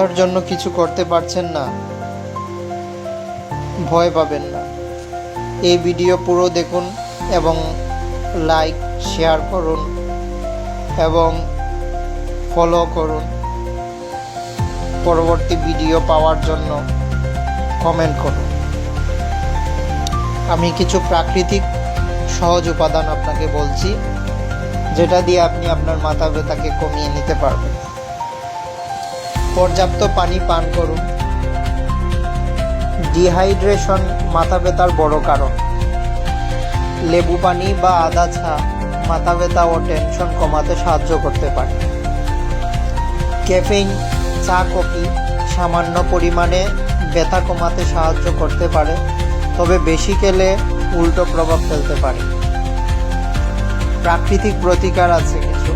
মাথার জন্য কিছু করতে পারছেন না? ভয় পাবেন না। এই ভিডিও পুরো দেখুন এবং লাইক শেয়ার করুন এবং ফলো করুন। পরবর্তী ভিডিও পাওয়ার জন্য কমেন্ট করুন। আমি কিছু প্রাকৃতিক সহজ উপাদান আপনাকে বলছি, যেটা দিয়ে আপনি আপনার মাথা ব্যথাকে কমিয়ে নিতে পারবেন। পর্যাপ্ত পানি পান করুন। ডিহাইড্রেশন মাথা ব্যথার বড় কারণ। লেবু পানি বা আদা চা মাথা ব্যথা ও টেনশন কমাতে সাহায্য করতে পারে। ক্যাফেইন চা কফি সামান্য পরিমাণে ব্যথা কমাতে সাহায্য করতে পারে, তবে বেশি খেলে উল্টো প্রভাব ফেলতে পারে। প্রাকৃতিক প্রতিকার আছে কিছু।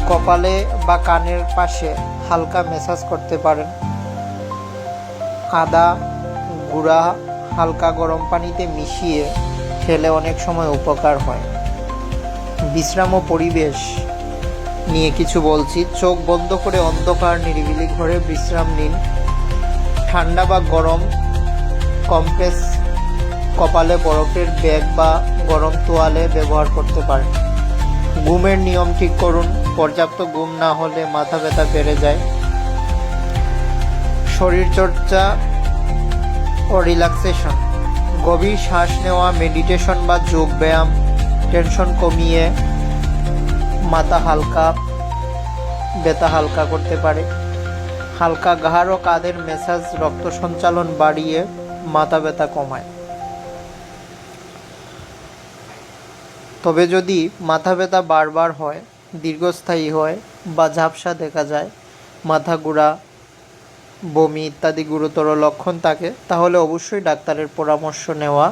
কপালে বা কানের পাশে হালকা ম্যাসাজ করতে পারেন। আদা গুঁড়া হালকা গরম পানিতে মিশিয়ে খেলে অনেক সময় উপকার হয়। বিশ্রাম ও পরিবেশ নিয়ে কিছু বলছি। চোখ বন্ধ করে অন্ধকার নিরিবিলি ঘরে বিশ্রাম নিন। ঠান্ডা বা গরম কম্প্রেস কপালে বরফের ব্যাগ বা গরম তোয়ালে ব্যবহার করতে পারেন। ঘুমের নিয়ম ঠিক করুন। পর্যাপ্ত ঘুম না হলে মাথা ব্যথা বেড়ে যায়। শরীরচর্চা ও রিল্যাক্সেশন, গভীর শ্বাস নেওয়া, মেডিটেশন বা যোগ ব্যায়াম টেনশন কমিয়ে ব্যথা হালকা করতে পারে। হালকা ঘাড় ও কাঁধের ম্যাসাজ রক্ত সঞ্চালন বাড়িয়ে মাথা ব্যথা কমায়। তবে যদি মাথা ব্যথা বারবার হয়, দীর্ঘস্থায়ী হয় বা ঝাপসা দেখা যায়, মাথা ঘোরা, বমি ইত্যাদি গুরুতর লক্ষণ থাকে, তাহলে অবশ্যই ডাক্তারের পরামর্শ নেওয়া